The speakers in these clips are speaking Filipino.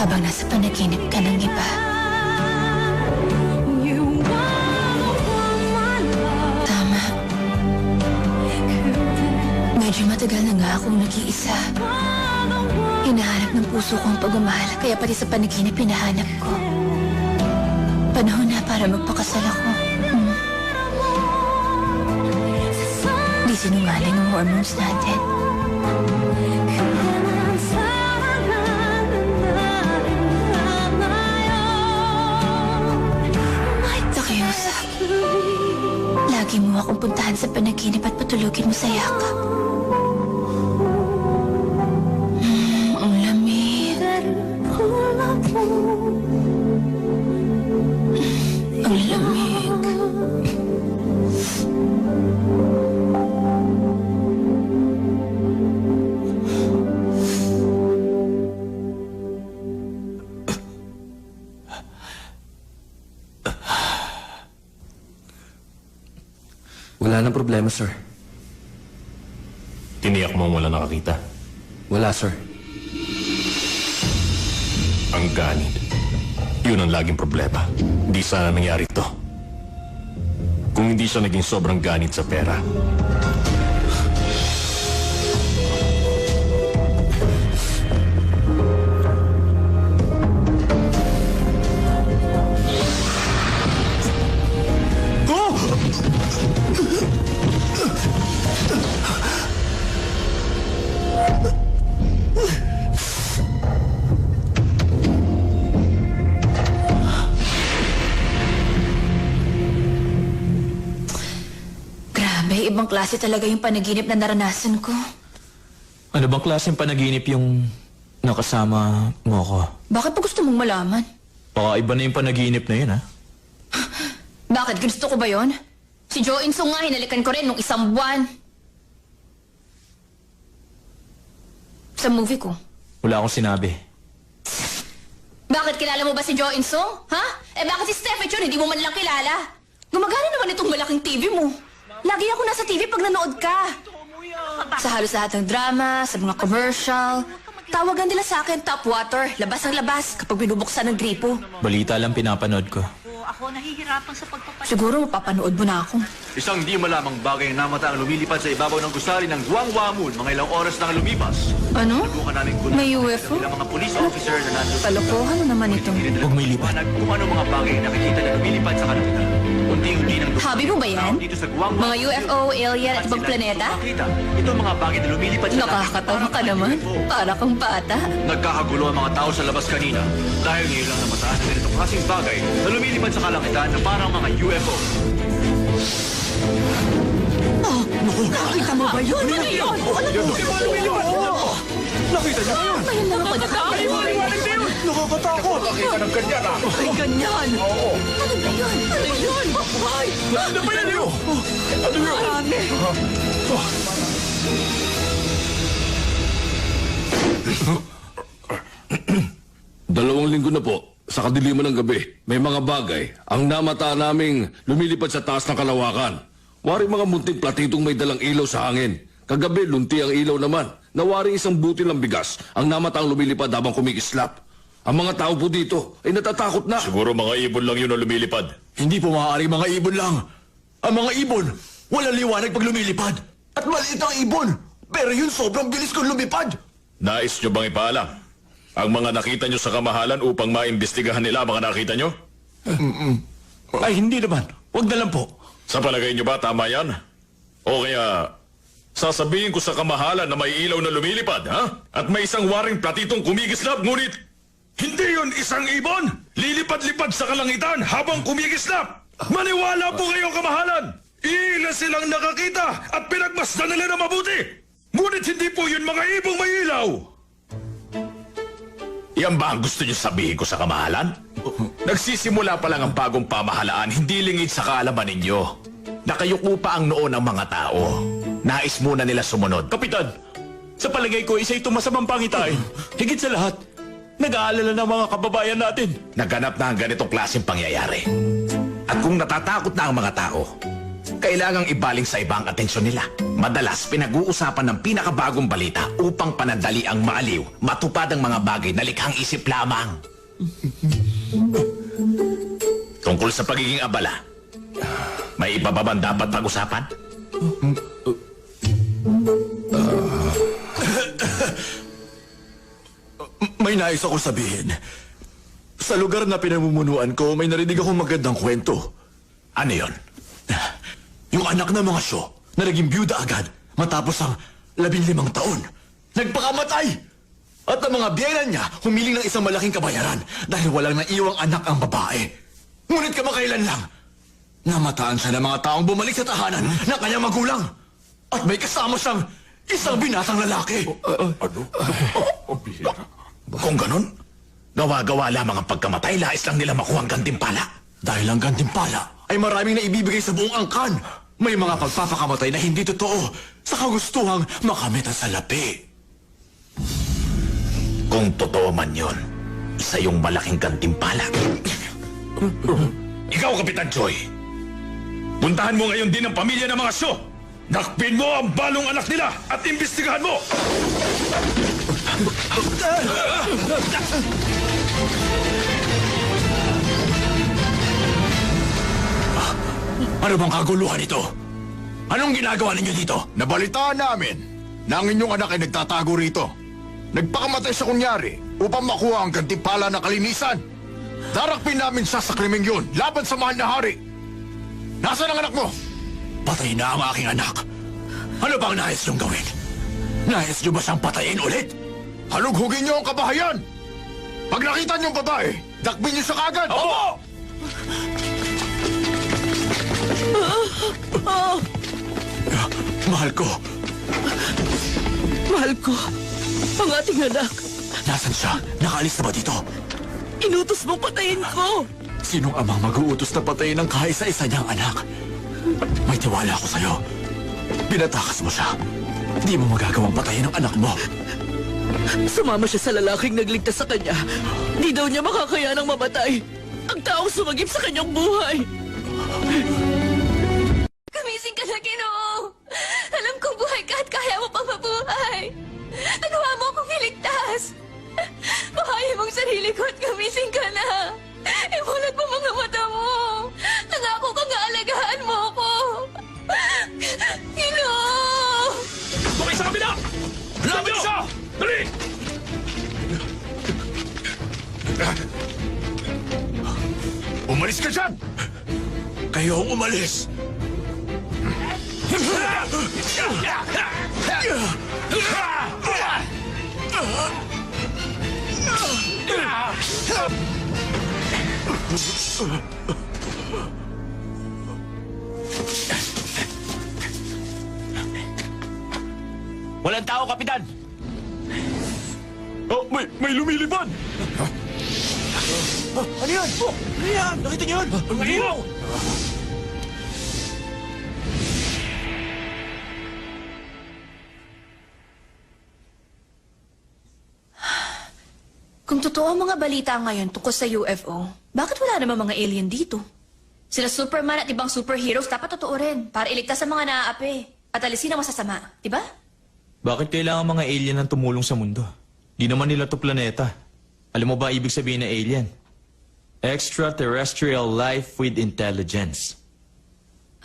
habang nasa panaginip ka ng iba. Tama. Medyo matagal na nga akong nag-iisa. Hinahanap ng puso ko ang pagmamahal, kaya pati sa panaginip hinahanap ko. Panahon na para magpakasal ako. Di sinungaling ang hormones natin. Nakiusap. Lagi mo akong puntahan sa panaginip at patulugin mo sa yakap. Ang lamig. Ang lamig. Wala nang problema, sir. Tiniyak mo wala nakakita? Wala, sir. Ang ganit. Yun ang laging problema. Hindi sana nangyari to. Kung hindi siya naging sobrang ganit sa pera. Grabe, ibang klase talaga yung panaginip na naranasan ko. Ano bang klaseng panaginip yung nakasama mo ko? Bakit pa gusto mong malaman? Baka iba na yung panaginip na yun, ha? Bakit? Gusto ko ba yon? Si Jo In-sung nga, hinalikan ko rin nung 1 buwan. Sa movie ko. Wala akong sinabi. Bakit? Kilala mo ba si Jo In-sung? Ha? Eh bakit si Steph yun? Hindi mo man lang kilala. Gumagana naman itong malaking TV mo. Lagi ako nasa TV pag nanood ka. Sa halos lahat ng drama, sa mga commercial. Tawagan nila sa akin top water, labas ng labas kapag binubuksan ng gripo. Balita lang pinapanood ko. Ako nahihirapan sa pagpapanood. Siguro mapapanood mo na ako. Isang di malamang bagay na namata ang lumilipad sa ibabaw ng gusali ng Gwanghwamun mga ilang oras nang lumipas. Ano? Subukan namin kung May UFO? ilang mga police officer na nandun sa Kalokohan mo naman ito. Huwag may lipat. Kung ano mga bagay na nakikita na lumilipad sa kalangitan. Unti-unti nang Hobby mo ba yan? dito sa Gwanghwamun. Mga UFO, alien at ibang planeta? Ito ang mga bagay na lumilipad sa Nakakatawa ka naman. Para kang bata. Nagkakagulo ang mga tao sa labas kanina dahil ngayon lang namataan ang ganitong klaseng bagay na lumilipad sa kalangitan na parang mga UFO. Nakita mo ba yun? Ano yun? Nakita niyo yun? Ngayon lang ako nakakalimutan. Nakakatakot! Nakita ng ganyan ah! Ay, ganyan. Oo! Ano ba yun? Ano yun? Ay! Ano ba yan yun? Ano yun? Marami. Dalawang linggo na po, sa kadiliman ng gabi, may mga bagay ang namata naming lumilipad sa taas ng kalawakan. Wari mga munting platitong may dalang ilaw sa hangin. Kagabi, lunti ang ilaw naman. Nawari isang butil ng bigas ang namata ang lumilipad habang kumikislap. Ang mga tao po dito ay natatakot na. Siguro mga ibon lang yun na lumilipad. Hindi po maaaring mga ibon lang. Ang mga ibon, walang liwanag pag lumilipad. At maliit ang ibon. Pero yun sobrang bilis kung lumipad. Nais nyo bang ipaalam ang mga nakita nyo sa kamahalan upang maimbestigahan nila ang mga nakita nyo? Ay, hindi naman. Huwag na lang po. Sa palagay nyo ba tama yan? O kaya sasabihin ko sa kamahalan na may ilaw na lumilipad, ha? At may isang waring platitong kumikislap, ngunit hindi yun isang ibon! Lilipad-lipad sa kalangitan habang kumikislap! Maniwala po kayo, kamahalan! Ilan silang nakakita at pinagmasdan nila na mabuti! Ngunit hindi po yun mga ibong may ilaw! Yan ba ang gusto niyo sabihin ko sa kamahalan? Nagsisimula pa lang ang bagong pamahalaan, hindi lingid sa kaalaman ninyo. Nakayuko pa ang noo ng mga tao. Nais muna nila sumunod. Kapitan, sa palagay ko, isa itong masamang pangitain. Higit sa lahat, nag-aalala ng mga kababayan natin. Naganap na ang ganitong klaseng pangyayari. At kung natatakot na ang mga tao, Kailangang ibaling sa iba ang atensyon nila. Madalas pinag-uusapan ng pinakabagong balita upang panandali ang maaliw, matupad ang mga bagay na likhang isip lamang. Tungkol sa pagiging abala, may iba pa bang dapat pag-usapan? May nais ako sabihin. Sa lugar na pinamumunuan ko, may narinig akong magandang kwento. Ano yon? Yung anak ng mga Syo na naging byuda agad matapos ang 15 taon. Nagpakamatay! At ang mga biyenan niya humiling ng isang malaking kabayaran dahil walang naiwang anak ang babae. Ngunit kamakailan lang, namataan siya ng mga taong bumalik sa tahanan ng kanyang magulang. At may kasama siyang isang binatang lalaki. Kung ganun, gawa-gawa lamang ang pagkamatay, lais lang nila makuha ang gantimpala. Dahil ang gantimpala ay maraming naibibigay sa buong angkan. May mga pagpapakamatay na hindi totoo sa kagustuhang makamit ang salapi. Kung totoo man yon, isa yung malaking gantimpala. Ikaw, Kapitan Joy, puntahan mo ngayon din ang pamilya ng mga Syo. Nakpin mo ang balong anak nila at imbestigahan mo! Ano bang kaguluhan ito? Anong ginagawa ninyo dito? Nabalitaan namin na ang inyong anak ay nagtatago rito. Nagpakamatay sa kunyari upang makuha ang gantimpala na kalinisan. Darakpin namin siya sa krimeng yun laban sa mahal na hari. Nasaan ang anak mo? Patay na ang aking anak. Ano bang nais niyong gawin? Nais niyo ba siyang patayin ulit? Halughugin niyo ang kabahayan! Pag nakita niyo ang babae, dakbin niyo siya kagad! Opo! Mahal ko, Mahal ko, ang ating anak. nasan siya? Nakaalis na ba dito? Inutos mong patayin ko. Sinong amang mag-uutos na patayin ng kaisa-isa niyang anak? May tiwala ako sa'yo. Pinatakas mo siya. Di mo magagawang patayin ang anak mo. Sumama siya sa lalaking nagligtas sa kanya. Di daw niya makakayanang mamatay. Ang taong sumagip sa kanyang buhay. Gumising ka na, Ginoo! Alam kong buhay ka at kaya mo pang mabuhay. Nagawa mo akong iligtas. Bahayin mong sarili ko at gumising ka na. Imulat mo mga mata mo. Nangako kang aalagaan mo ako. Ginoo! Bakit sa kabila? Lapit siya! Dali! Umalis ka dyan! Kayo ang umalis. Walang tao, Kapitan! Oh, may lumilipad! Ano yan? Ano yan? Nakita niyo yun? Ang ilaw! Kung totoo ang mga balita ngayon tungkol sa UFO, bakit wala naman mga alien dito? Sila Superman at ibang superheroes dapat totoo rin para iligtas sa mga naaapi at alisin ang masasama, di ba? Bakit kailangan mga alien ang tumulong sa mundo? Di naman nila to planeta. Alam mo ba ibig sabihin ng alien? Extraterrestrial life with intelligence.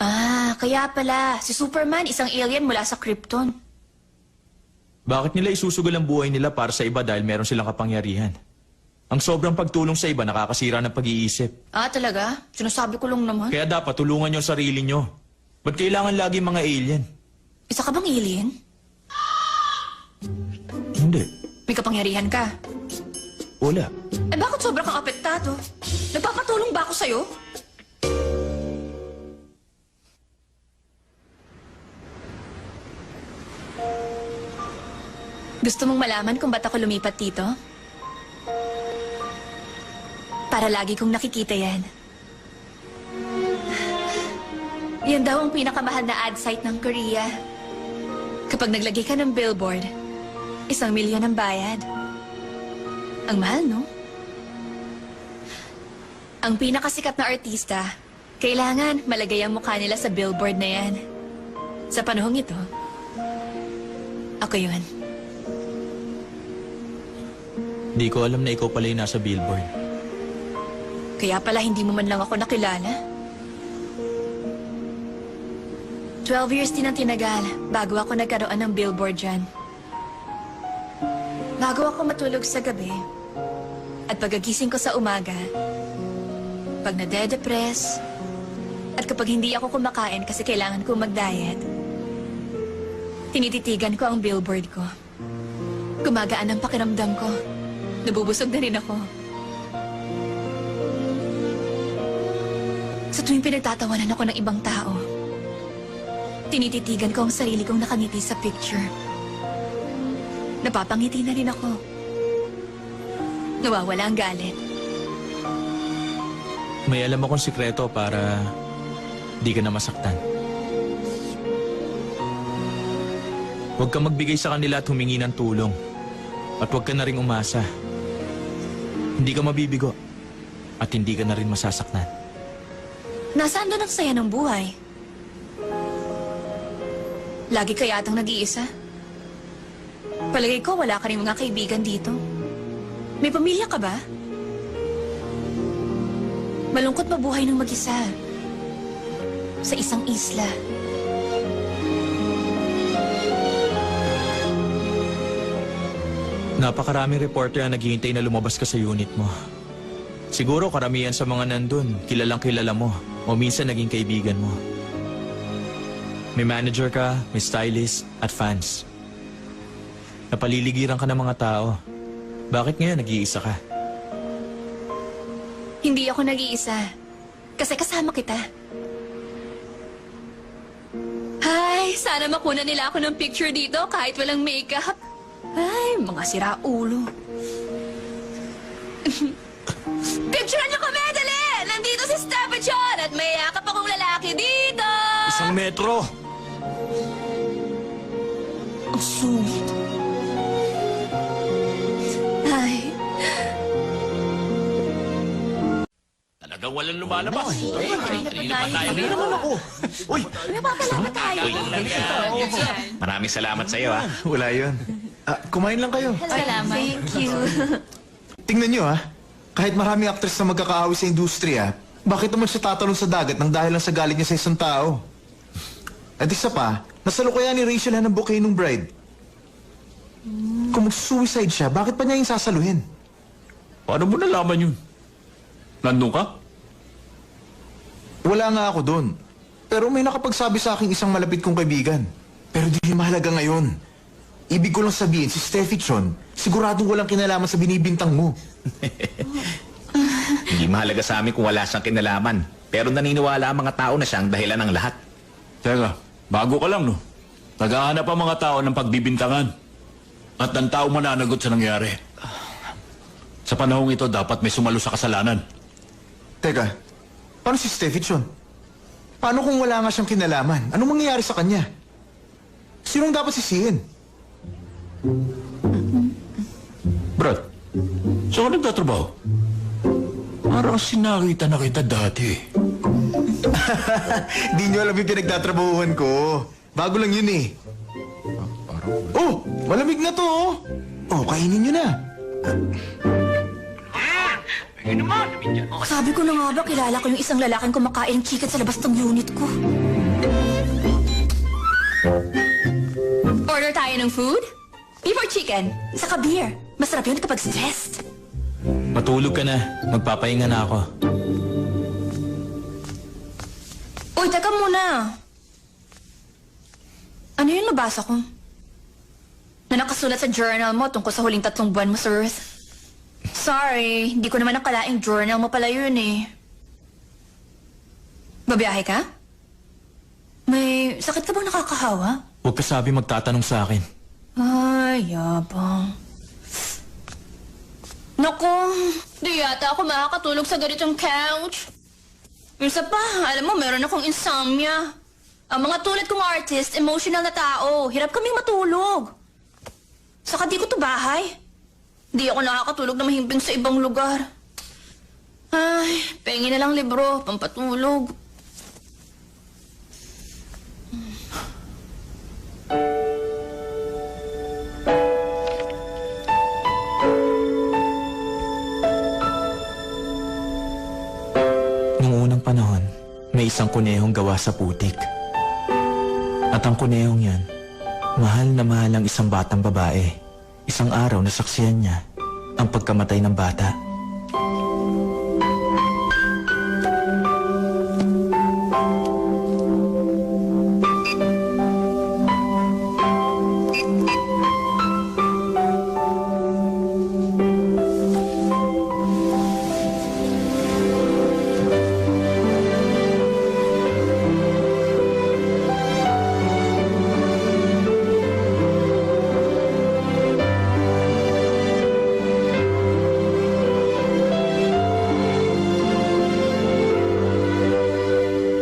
Ah, kaya pala, si Superman isang alien mula sa Krypton. Bakit nila isusugal ang buhay nila para sa iba dahil meron silang kapangyarihan? Ang sobrang pagtulong sa iba nakakasira ng pag-iisip. Ah, talaga? Sinasabi ko lang naman. Kaya dapat tulungan nyo ang sarili nyo. Ba't kailangan lagi mga alien? Isa ka bang alien? Hindi. May kapangyarihan ka. Wala. Eh bakit sobrang kang apektado? Nagpapatulong ba ako sa'yo? Gusto mong malaman kung ba't ako lumipat dito? Para lagi kong nakikita yan. Yan daw ang pinakamahal na ad site ng Korea. Kapag naglagay ka ng billboard, 1,000,000 ang bayad. Ang mahal, no? Ang pinakasikat na artista, Kailangan malagay ang mukha nila sa billboard na yan. Sa panahong ito, ako yun. Di ko alam na ikaw pala yung nasa billboard. Kaya pala hindi mo man lang ako nakilala. 12 years din ang tinagal bago ako nagkaroon ng billboard dyan. Bago ako matulog sa gabi at pagkagising ko sa umaga, pag nade-depress, at kapag hindi ako kumakain kasi kailangan ko mag-diet, tinititigan ko ang billboard ko. Gumagaan ang pakiramdam ko. Nabubusog na rin ako. Sa tuwing pinagtatawanan ako ng ibang tao, tinititigan ko ang sarili kong nakangiti sa picture. Napapangiti na rin ako. Nawawala ang galit. May alam akong sikreto para di ka na masaktan. Huwag kang magbigay sa kanila at humingi ng tulong. At huwag ka na rin umasa. Hindi ka mabibigo. At hindi ka na rin masasaktan. Nasaan doon ang saya ng buhay? Lagi ka yatang nag-iisa. Palagay ko wala ka rin mga kaibigan dito. May pamilya ka ba? Malungkot mabuhay ng mag-isa. Sa isang isla. Napakaraming reporter ang naghihintay na lumabas ka sa unit mo. Siguro karamihan sa mga nandun, kilalang kilala mo o minsan naging kaibigan mo. May manager ka, may stylist, at fans. Napaliligiran ka ng mga tao. Bakit ngayon nag-iisa ka? Hindi ako nag-iisa. Kasi kasama kita. Ay, sana makunan nila ako ng picture dito kahit walang makeup. Ay, mga siraulo. Picturean niyo kami, dali! Nandito si Stephen at may yakap akong lalaki dito! Isang metro! Ang sungit. Ay, Talagang walang lumalabas. Sabi naman ako. Uy! Napapalama tayo. Maraming salamat sa iyo, ha? Wala yun. Kumain lang kayo. Salamat. Thank you. Tingnan nyo kahit maraming actress na magkakaaway sa industriya, bakit naman siya tatalon sa dagat nang dahil lang sa galit niya sa isang tao? At isa pa, nasalukuyan ni Rachel ng bouquet ng bride. Kung mag-suicide siya, bakit pa niya yung sasaluhin? Paano mo nalaman yun? Nandun ka? Wala nga ako doon. Pero may nakapagsabi sa akin isang malapit kong kaibigan. Pero di mahalaga ngayon. Ibig ko lang sabihin, si Steffi Chon, siguradong walang kinalaman sa binibintang mo. Hindi mahalaga sa amin kung wala siyang kinalaman. Pero naniniwala ang mga tao na siyang dahilan ng lahat. Teka, bago ka lang, no? Naghahanap ang mga tao ng pagbibintangan. At ang tao mananagot sa nangyari. Sa panahong ito, dapat may sumalo sa kasalanan. Teka, paano si Steffi Chon? Paano kung wala nga siyang kinalaman? Anong mangyayari sa kanya? Sinong dapat sisihin? Brad, saan ka nagtatrabaho? Parang sinakita na kita dati. Di nyo alam yung pinagtatrabahuhan ko. Bago lang yun eh. Oh, malamig na to oh. Kainin nyo na. Sabi ko na nga ba, kilala ko yung isang lalaking kumakain ng chicken sa labas ng unit ko. Order tayo ng food? Beef or chicken? Saka beer. Masarap yun kapag stressed. Matulog ka na. Magpapahinga na ako. Uy, teka muna. Ano yung nabasa ko? Na nakasulat sa journal mo tungkol sa huling 3 buwan mo sa Earth. Sorry, hindi ko naman nakalaing journal mo pala yun eh. Babiyahe ka? May sakit ka bang nakakahawa? Huwag ka sabi magtatanong sa akin. Ay, yabang. Naku, di yata ako makakatulog sa ganitong couch. Isa pa, alam mo, meron akong insomnia. Ang mga tulad kong artist, emotional na tao. Hirap kaming matulog. Saka di ko to bahay. Di ako nakakatulog na mahimbing sa ibang lugar. Ay, pengi na lang libro, pampatulog. panahon, may isang kunehong gawa sa putik. At ang kunehong yan, mahal na mahal ang isang batang babae. Isang araw nasaksiyan niya ang pagkamatay ng bata.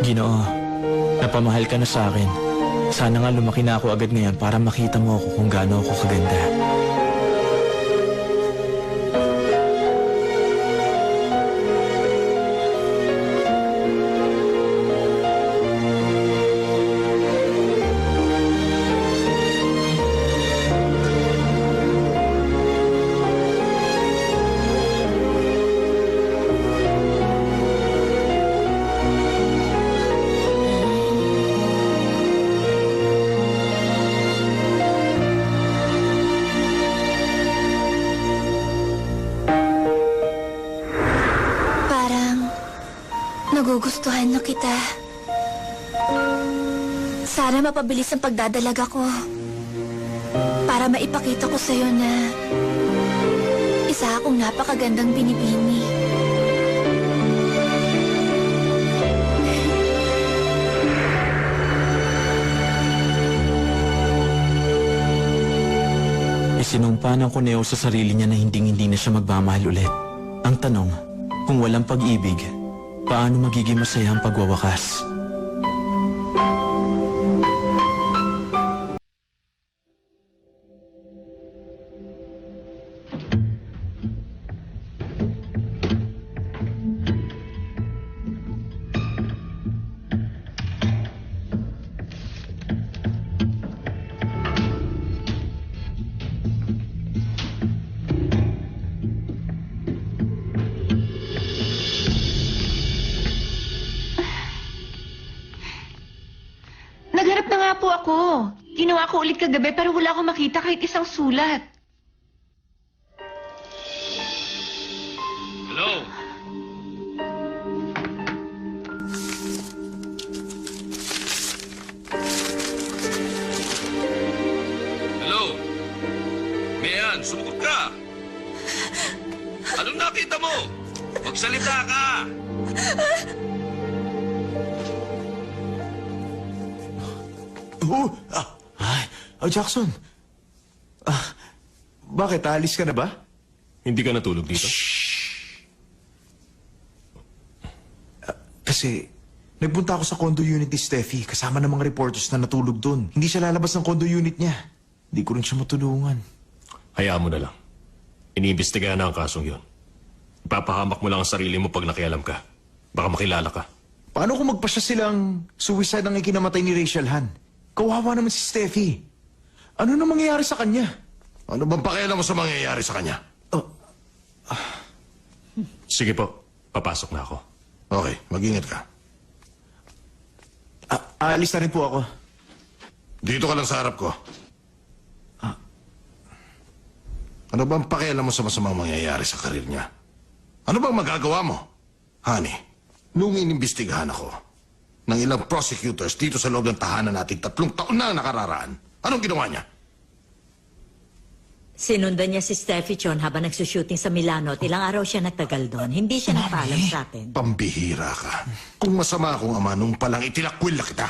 Ginoo, napamahal ka na sa akin. Sana nga lumaki na ako agad ngayon para makita mo ako kung gaano ako kaganda. Nagugustuhan na kita. Sana mapabilis ang pagdadalag ako. Para maipakita ko sa'yo na isa akong napakagandang binibini. Isinumpa ng kuneo sa sarili niya na hindi na siya magmamahal ulit. Ang tanong, kung walang pag-ibig, paano magiging masaya ang pagwawakas? Nagharap na nga po ako. Ginawa ko ulit kagabi pero wala akong makita kahit isang sulat. Hello? Hello? Mayan, sumagot ka! Anong nakita mo? Magsalita ka! Jackson. Bakit? Aalis ka na ba? Hindi ka natulog dito? Kasi, nagpunta ako sa condo unit ni Steffi kasama ng mga reporters na natulog doon. Hindi siya lalabas ng condo unit niya. Hindi ko rin siya matulungan. Hayaan mo na lang. Iniimbestigahan na ang kasong yun. Ipapahamak mo lang ang sarili mo pag nakialam ka. Baka makilala ka. Paano kung magpasya silang suicide ang ikinamatay ni Rachel Han? Kawawa naman si Steffi. Ano na mangyayari sa kanya? Ano bang pakialam mo sa mangyayari sa kanya? Sige po, papasok na ako. Okay, mag-ingat ka. Aalis na rin po ako. Dito ka lang sa harap ko. Ano bang pakialam mo sa masamang mangyayari sa karir niya? Ano bang magagawa mo? Honey, nung inimbestigahan ako ng ilang prosecutors dito sa loob ng tahanan natin 3 taon na ang nakararaan, anong ginawa niya? Sinundan niya si Steffi Chon habang nagsushooting sa Milano at ilang araw siya nagtagal doon. Hindi siya nagpaalam sa atin. Pambihira ka. Kung masama akong ama, nung palang itinakwil na kita.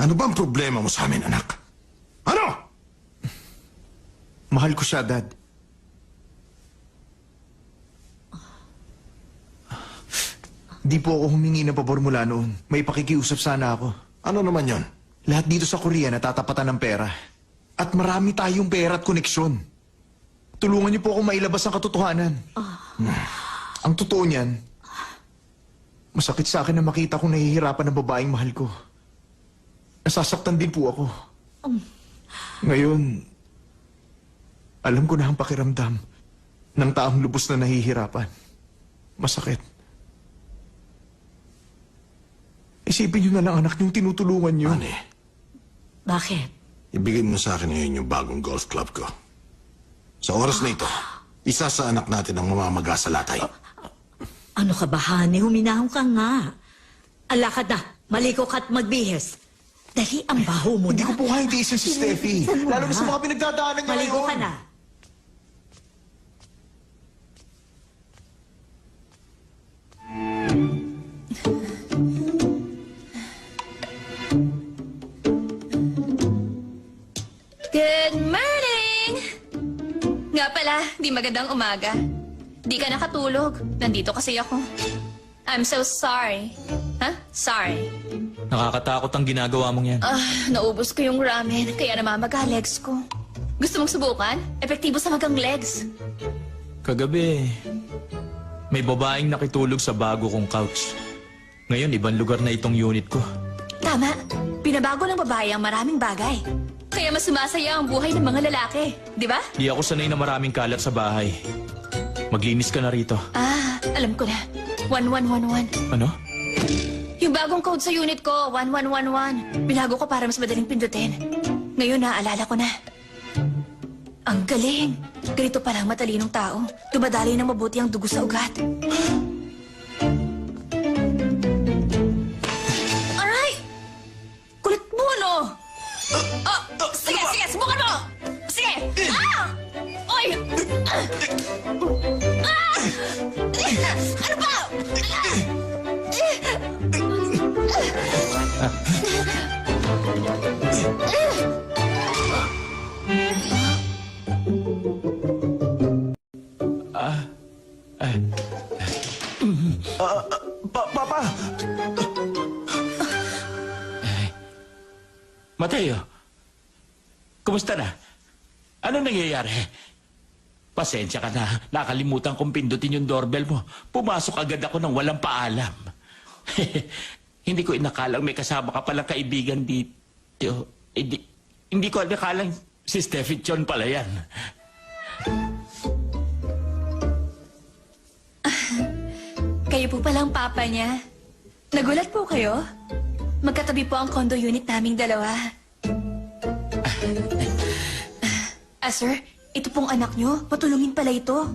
Ano bang problema mo sa amin, anak? Ano? Mahal ko siya, Dad. Di po ako humingi ng pabor mula noon. May pakikiusap sana ako. Ano naman yon? Lahat dito sa Korea natatapatan ng pera. At marami tayong pera at koneksyon. Tulungan niyo po akong mailabas ang katotohanan. Ang totoo niyan, masakit sa akin na makita kong nahihirapan ng babaeng mahal ko. Nasasaktan din po ako. Ngayon, alam ko na ang pakiramdam ng taong lubos na nahihirapan. Masakit. Isipin nyo na lang anak niyong tinutulungan nyo. Ani, Bakit? ibigay mo sa akin ngayon yung bagong golf club ko. Sa oras na ito, isa sa anak natin ang mamamaga sa latay. Ano ka ba, honey? Huminahon ka nga. Alakad na. Maliko ka at magbihis. Dali ang baho mo Hindi na. ko po kayang tiisin si Steffi. Bilisan mo Lalo na na. sa mga pinagdadaanan niya Maligo ngayon. ka na. Good morning! Nga pala, di magandang umaga. Di ka nakatulog. Nandito kasi ako. I'm so sorry. Sorry. Nakakatakot ang ginagawa mong yan. Naubos ko yung ramen, kaya namamaga legs ko. Gusto mong subukan? Epektibo sa magang legs. Kagabi, may babaeng nakitulog sa bago kong couch. Ngayon, ibang lugar na itong unit ko. Tama. Pinabago ng babae ang maraming bagay. Kaya mas sumasaya ang buhay ng mga lalaki. Di ba? Di ako sanay na maraming kalat sa bahay. Maglinis ka na rito. Alam ko na. 1111. Ano? Yung bagong code sa unit ko, 1111. Binago ko para mas madaling pindutin. Ngayon naaalala ko na. Ang galing. Ganito palang matalinong tao. Dumadaloy ng mabuti ang dugo sa ugat. Aray! Kulit mo, no? Sige, sige, subukan mo! Sige! Oy! Ano ba? Papa! Mateo, kumusta na? Ano nangyayari? Pasensya ka na. Nakalimutan kong pindutin yung doorbell mo. Pumasok agad ako nang walang paalam. Hindi ko inakalang may kasama ka palang kaibigan dito. Hindi ko inakalang si Steffi Chon pala yan. Kayo po palang papa niya. Nagulat po kayo? Magkatabi po ang condo unit naming dalawa. Sir, ito pong anak niyo. Patulungin pala ito.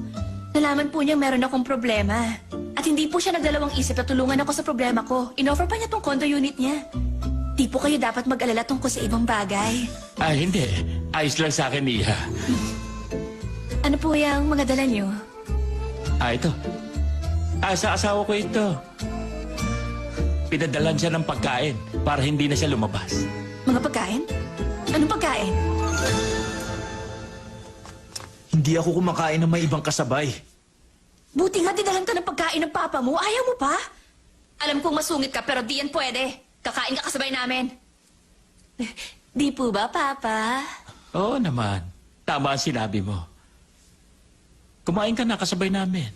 Nalaman po niya meron akong problema. At hindi po siya nagdalawang isip na tulungan ako sa problema ko. Inoffer pa niya tong condo unit niya. Di po kayo dapat mag-alala tungkol sa ibang bagay. Hindi. Ayos lang sa akin, Iha. Ano po yung mga dala niyo? Ito. Sa asawa ko ito. Pinadalan siya ng pagkain para hindi na siya lumabas. Mga pagkain? Anong pagkain? Hindi ako kumakain ng may ibang kasabay. Buti nga didalan ka ng pagkain ng papa mo. Ayaw mo pa? Alam kong masungit ka pero di yan pwede. Kakain ka kasabay namin. Di po ba, Papa? Oo naman. Tama ang sinabi mo. Kumain ka na kasabay namin.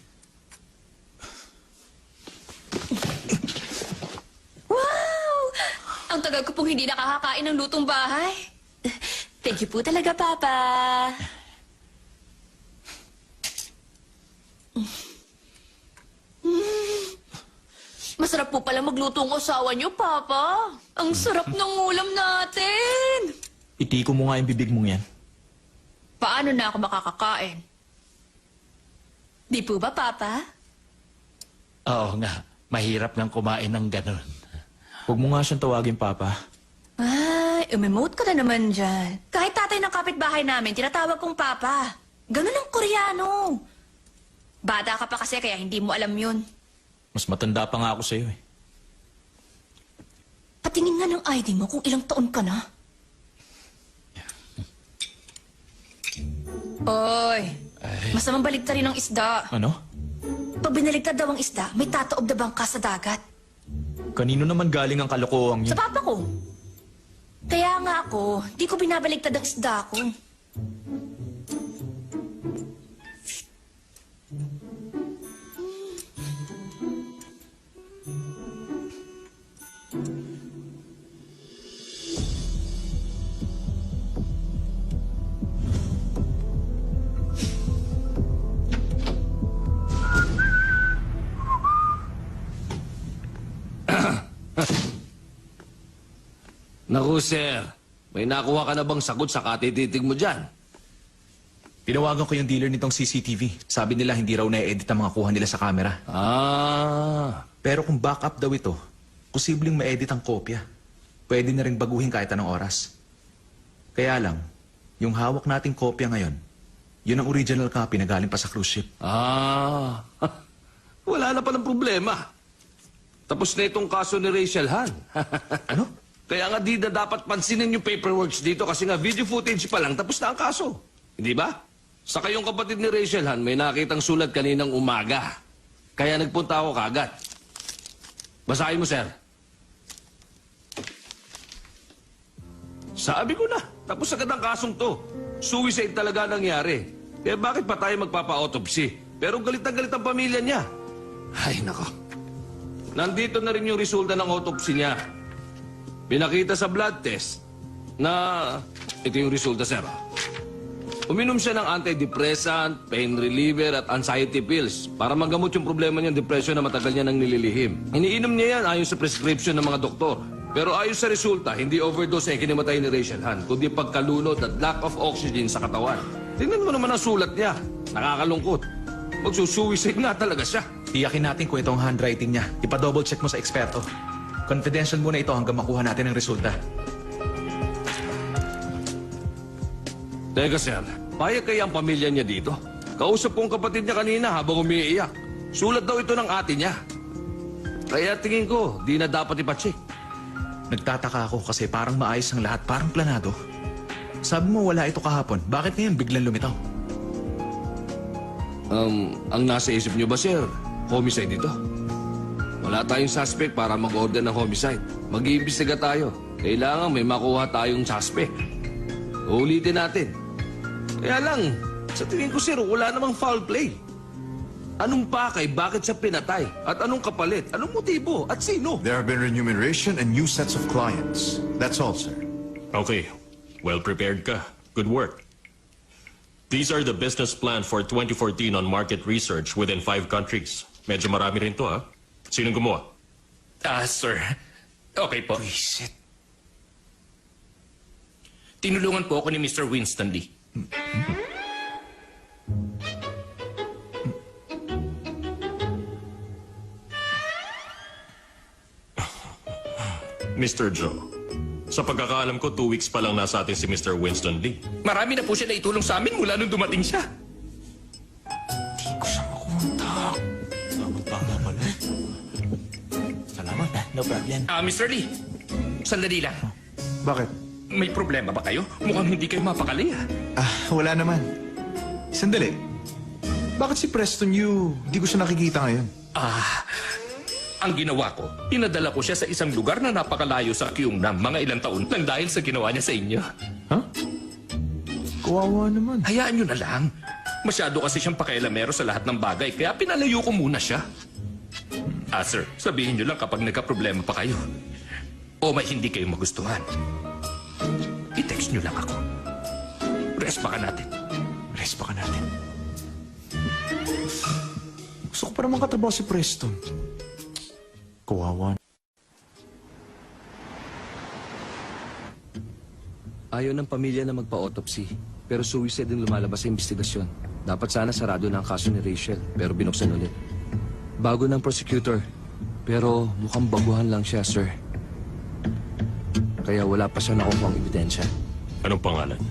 Wow! Ang tagal ko pong hindi nakakakain ng lutong bahay. Thank you po talaga, Papa. Masarap po pala magluto ang asawa niyo, Papa. Ang sarap ng ulam natin. Itiko mo nga yung bibig mong yan. Paano na ako makakakain? Di po ba, Papa? Oo nga. Mahirap nang kumain ng ganun. Huwag mo nga siyang tawagin, Papa. Ay, umemote ka na naman dyan. Kahit tatay ng kapitbahay namin, tinatawag kong Papa. Ganun ang Koreano. Bata ka pa kasi kaya hindi mo alam yun. Mas matanda pa nga ako sa'yo eh. Patingin nga ng ID mo kung ilang taon ka na. Oy, masamang baligtarin ng isda. Ano? Pag binaligtad daw ang isda, may tataob na bangka sa dagat. Kanino naman galing ang kalokohan Sa yun? papa ko. Kaya nga ako, di ko binabaligtad ang isda ko. Naku, sir. May nakuha ka na bang sagot sa katititig mo dyan? Tinawagan ko yung dealer nitong CCTV. Sabi nila hindi raw na-edit ang mga kuha nila sa camera. Ah. Pero kung backup daw ito, posibleng ma-edit ang kopya. Pwede na rin baguhin kahit anong oras. Kaya lang, yung hawak nating kopya ngayon, yun ang original copy na galing pa sa cruise ship. Ah. Wala na palang problema. Tapos na itong kaso ni Rachel Han. Ano? Kaya nga di na dapat pansinin yung paperworks dito kasi nga video footage pa lang tapos na ang kaso. Hindi ba? Saka yung kapatid ni Rachel Han may nakitang sulat kaninang umaga. Kaya nagpunta ako kagad. Basahin mo, sir. Sabi ko na, tapos agad ang kasong to. Suicide talaga nangyari. Kaya bakit pa tayo magpapa-autopsy? Pero galit na galit ang pamilya niya. Ay, nako. Nandito na rin yung resulta ng autopsy niya. Pinakita sa blood test na ito yung resulta, sir. Uminom siya ng antidepressant, pain reliever at anxiety pills para magamot yung problema niyang depression na matagal niya nang nililihim. Iniinom niya yan ayon sa prescription ng mga doktor. Pero ayon sa resulta, hindi overdose ang kinimatay ni Rachel Han, kundi pagkalunod at lack of oxygen sa katawan. Tingnan mo naman ang sulat niya. Nakakalungkot. Magsusuicide nga talaga siya. Tiyakin natin kung ito ang handwriting niya. Ipa-double check mo sa eksperto. Confidential muna ito hanggang makuha natin ang resulta. Teka, sir. Payag kaya ang pamilya niya dito? Kausap ko ang kapatid niya kanina habang umiiyak. Sulat daw ito ng ate niya. Kaya tingin ko, di na dapat ipacheck. Nagtataka ako kasi parang maayos ang lahat, parang planado. Sabi mo wala ito kahapon. Bakit ngayon biglang lumitaw? Ang nasa isip niyo ba, sir? Homicide ito? Wala tayong suspect para mag-order ng homicide. Mag-iimbestiga tayo. Kailangan may makuha tayong suspect. Ulitin natin. Kaya lang, sa tingin ko, sir, wala namang foul play. Anong pakay? Bakit siya pinatay? At anong kapalit? Anong motibo? At sino? There have been remuneration and new sets of clients. That's all, sir. Okay. Well prepared ka. Good work. These are the business plan for 2014 on market research within 5 countries. Medyo marami rin to, ha? Sinong gumawa? Sir. Okay po. Tinulungan po ako ni Mr. Winston Lee. Mr. Joe, sa pagkakaalam ko, 2 weeks pa lang nasa atin si Mr. Winston Lee. Marami na po siya naitulong sa amin mula nung dumating siya. Salamat, no problem. Mr. Lee, sandali lang. Bakit? May problema ba kayo? Mukhang hindi kayo mapakali, ha? Wala naman. Sandali. Bakit si Preston Yu, di ko siya nakikita ngayon? Ang ginawa ko, pinadala ko siya sa isang lugar na napakalayo sa Kyungnam mga ilang taon lang dahil sa ginawa niya sa inyo. Kawawa naman. Hayaan nyo na lang. Masyado kasi siyang pakialamero sa lahat ng bagay, kaya pinalayo ko muna siya. Sir, sabihin nyo lang kapag nagka-problema pa kayo. O may hindi kayo magustuhan. I-text nyo lang ako. Rest pa ka natin. Rest pa ka natin. Gusto ko pa naman katrabaho si Preston. Kawawa. Ayaw ng pamilya na magpa-autopsy. Pero suicide din lumalabas sa investigasyon. Dapat sana sarado na ang kaso ni Rachel, pero binuksan ulit. Bago ng prosecutor, pero mukhang baguhan lang siya, sir. Kaya wala pa siya nakukuhang ebidensya. Anong pangalan?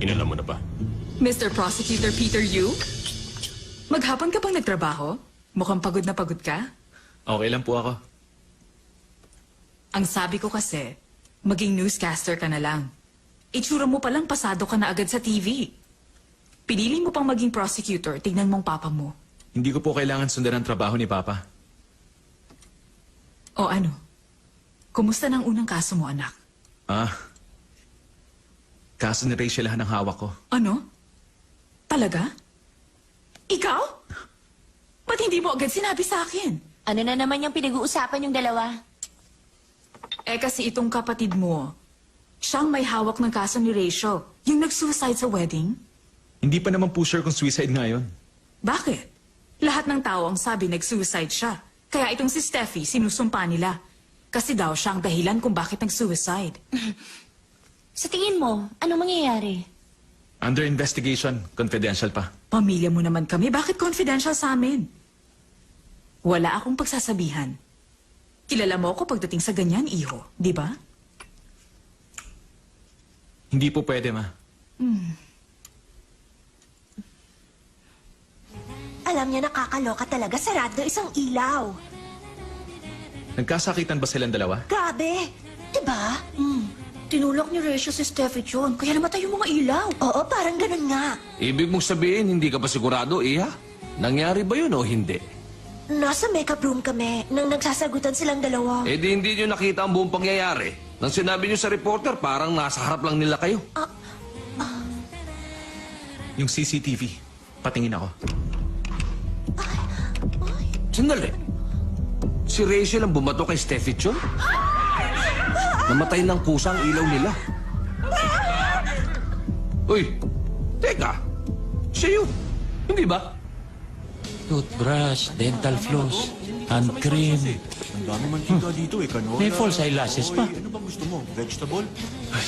Inalam mo na ba? Mr. Prosecutor Peter Yu? Maghapon ka bang nagtrabaho? Mukhang pagod na pagod ka? Okay lang po ako. Ang sabi ko kasi, maging newscaster ka na lang. Itsura mo palang pasado ka na agad sa TV. Pinili mo pang maging prosecutor, tingnan mong papa mo. Hindi ko po kailangan sundan ang trabaho ni Papa. O ano? Kumusta na ang unang kaso mo, anak? Kaso ni Rachel Han ang hawak ko. Ano? Talaga? Ikaw? Ba't hindi mo agad sinabi sa akin? Ano na naman yung pinag-uusapan yung dalawa? Kasi itong kapatid mo, siyang may hawak ng kaso ni Rachel. Yung nag-suicide sa wedding? Hindi pa naman po sure kung suicide nga yun. Bakit? Lahat ng tao ang sabi nag-suicide siya. Kaya itong si Steffi, sinusumpa nila. Kasi daw siya ang dahilan kung bakit nag-suicide. Sa tingin mo, anong mangyayari? Under investigation, confidential pa. Pamilya mo naman kami, bakit confidential sa amin? Wala akong pagsasabihan. Kilala mo ako pagdating sa ganyan, iho, di ba? Hindi po pwede, ma. Alam niya nakakaloka talaga, sarado isang ilaw. Nagkasakitan ba silang dalawa? Grabe, diba? Tinulak ni Rachel si Steffi John, kaya namatay yung mga ilaw. Oo, parang ganun nga. Ibig mong sabihin, hindi ka pa sigurado, Iha? Nangyari ba yun o hindi? Nasa makeup room kami nang nagsasagutan silang dalawa. Eh di hindi nyo nakita ang buong pangyayari. Nang sinabi nyo sa reporter, parang nasa harap lang nila kayo. Yung CCTV. Patingin ako. Sandali. Si Rachel ang bumato kay Steffi Chon? Namatay ng kusa ang ilaw nila. Uy, teka. Siya yun. Hindi ba? Toothbrush, dental floss, hand cream. Ang dami mantika dito eh, canola. May false eyelashes pa. Ano bang gusto mo? Vegetable?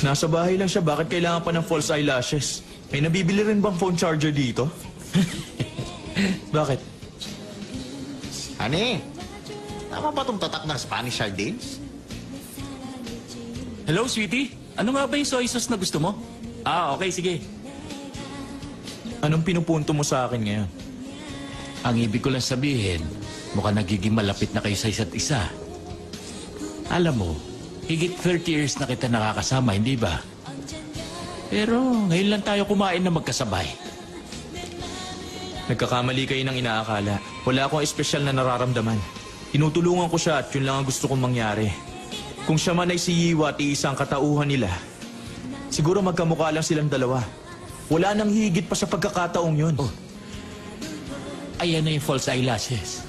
Nasa bahay lang siya, bakit kailangan pa ng false eyelashes? May nabibili rin bang phone charger dito? Bakit? Honey, tama ba itong tatak ng Spanish sardines? Hello, sweetie. Ano nga ba yung soy sauce na gusto mo? Ah, okay, sige. Anong pinupunto mo sa akin ngayon? Ang ibig ko lang sabihin, mukhang nagiging malapit na kayo sa isa't isa. Alam mo, higit 30 years na kita nakakasama, hindi ba? Pero ngayon lang tayo kumain na magkasabay. Nagkakamali kayo ng inaakala. Wala akong espesyal na nararamdaman. Tinutulungan ko siya at yun lang ang gusto kong mangyari. Kung siya man ay si Yiwa at iisang katauhan nila, siguro magkamukha lang silang dalawa. Wala nang higit pa sa pagkakataong yun. Oh. Ayan na yung false eyelashes.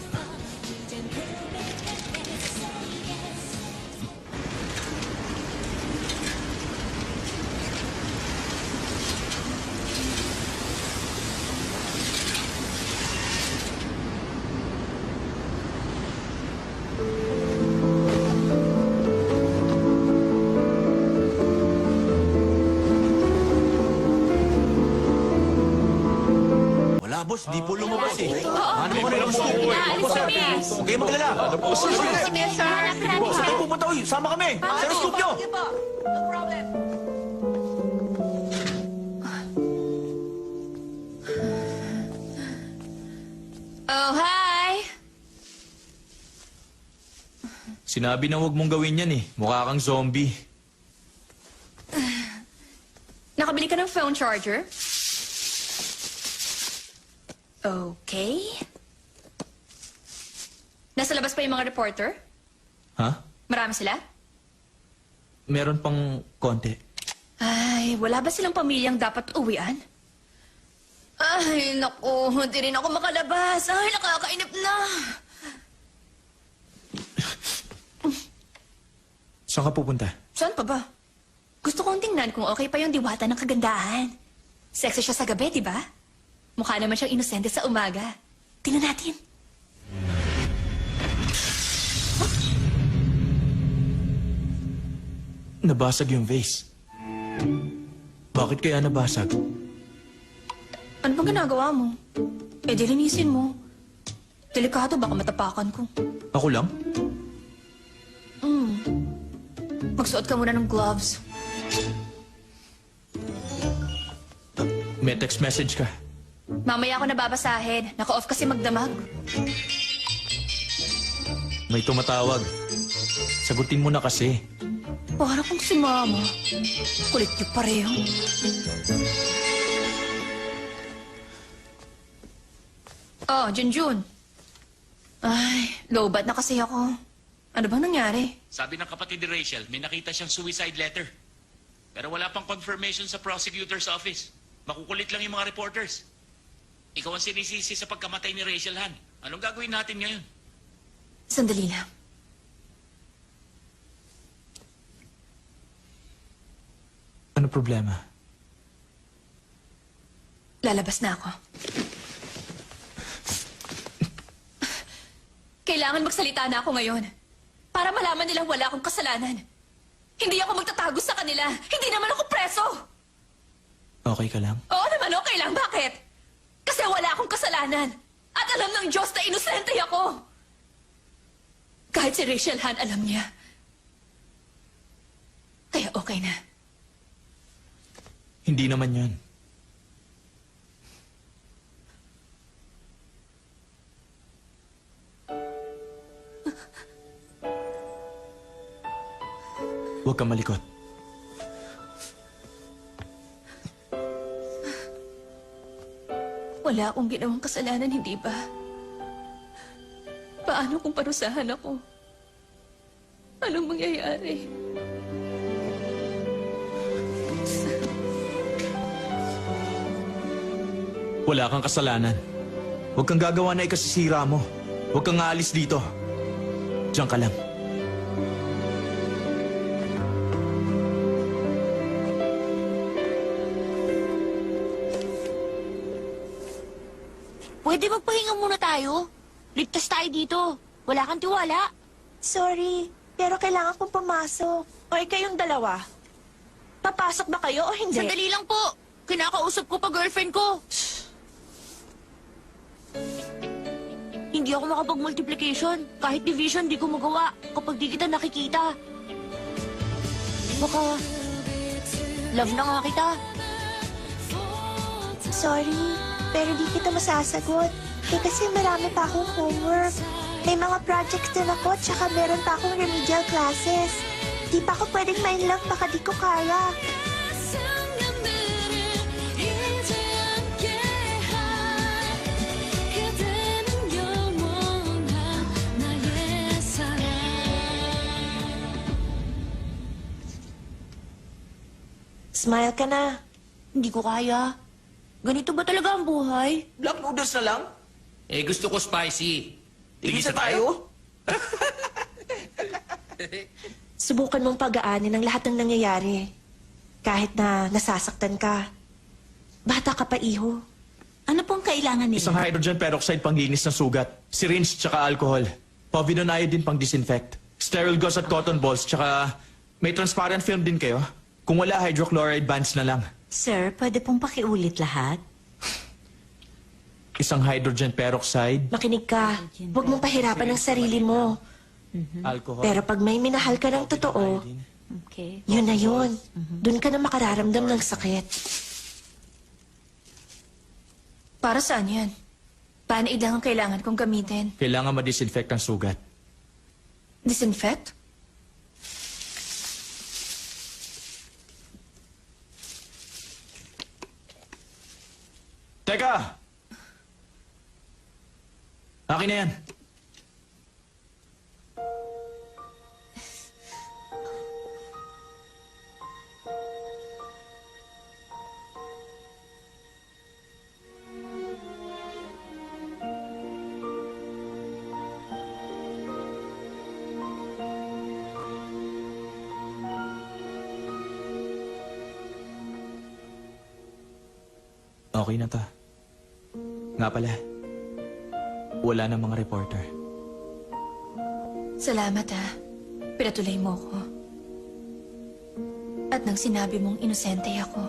Wala, boss. Di po lumabas eh. Oo, Ano mo na gusto? Naalis kami. Huwag kayo maglala. Sige, sir. Boss, saan tayo pupunta? Uy, sama kami. Sa scoop nyo. No problem. Oh, hi! Sinabi na huwag mong gawin yan eh. Mukha kang zombie. Nakabili ka ng phone charger? Okay. Nasa labas pa yung mga reporter? Ha? Marami sila? Meron pang konti. Ay, wala ba silang pamilyang dapat uwian? Ay, naku, hindi rin ako makalabas. Ay, nakakainip na. Saan ka pupunta? Saan pa ba? Gusto kong tingnan kung okay pa yung diwata ng kagandahan. Sexy siya sa gabi, di ba? Mukha naman siyang inosente sa umaga. Tingnan natin. Nabasag yung vase. Bakit kaya nabasag? Ano bang ginagawa mo? Eh, dilinisin mo. Delikado, baka matapakan ko. Ako lang? Magsuot ka muna ng gloves. May text message ka. Mamaya ako nababasahin. Naka-off kasi magdamag. May tumatawag. Sagutin mo na kasi. Para kung si Mama. Kulit niyo pareho. Oh, Junjun. Ay, lowbat na kasi ako. Ano bang nangyari? Sabi ng kapatid ni Rachel, may nakita siyang suicide letter. Pero wala pang confirmation sa prosecutor's office. Makukulit lang yung mga reporters. Ikaw ang sinisisi sa pagkamatay ni Rachel Han. Anong gagawin natin ngayon? Sandali lang. Ano problema? Lalabas na ako. Kailangan magsalita na ako ngayon. Para malaman nilang wala akong kasalanan. Hindi ako magtatago sa kanila. Hindi naman ako preso. Okay ka lang? Oo naman, okay lang. Bakit? Kasi wala akong kasalanan. At alam ng Diyos na inosente ako. Kahit si Rachel Han, alam niya. Kaya okay na. Hindi naman yan. Huwag kang malikot. Wala akong ginawang kasalanan, hindi ba? Paano kung parusahan ako? Anong mangyayari? Wala kang kasalanan. Huwag kang gagawa na ikasisira mo. Huwag kang aalis dito. Diyan ka lang. Pwede magpahinga muna tayo. Ligtas tayo dito. Wala kang tiwala. Sorry, pero kailangan kong pumasok. O kayong dalawa? Papasok ba kayo o hindi? Sandali lang po. Kinakausap ko pa girlfriend ko. Hindi ako makapag-multiplication. Kahit division, di ko magawa kapag di kita nakikita. Baka love na nga kita. Sorry, pero di kita masasagot. Kasi marami pa akong homework. May mga projects din ako, tsaka meron pa akong remedial classes. Di pa ako pwedeng ma-inlove baka di ko kaya. Smile ka na. Hindi ko kaya. Ganito ba talaga ang buhay? Black noodles na lang? Eh, gusto ko spicy. Tigisa tayo? Subukan mong pagaanin ang lahat ng nangyayari. Kahit na nasasaktan ka. Bata ka pa, iho. Ano pong kailangan nila? Isang hydrogen peroxide panglinis ng sugat. Syringe tsaka alcohol. Povidone iodine pang disinfect. Sterile gauze at cotton balls tsaka may transparent film din kayo. Kung wala, hydrochloride bands na lang. Sir, pwede pong pakiulit lahat? Isang hydrogen peroxide, Makinig ka. Huwag mong pahirapan ang sarili mo. alcohol. Pero pag may minahal ka ng totoo, Okay. yun na yun. Doon ka na makararamdam ng sakit. Para saan yan? Panaid lang ang kailangan kong gamitin. Kailangan ma-disinfect ang sugat. Disinfect? Teka! Akin na yan. Okay na to. Nga pala, wala na mga reporter. Salamat Pinatuloy mo ko. At nang sinabi mong inosente ako.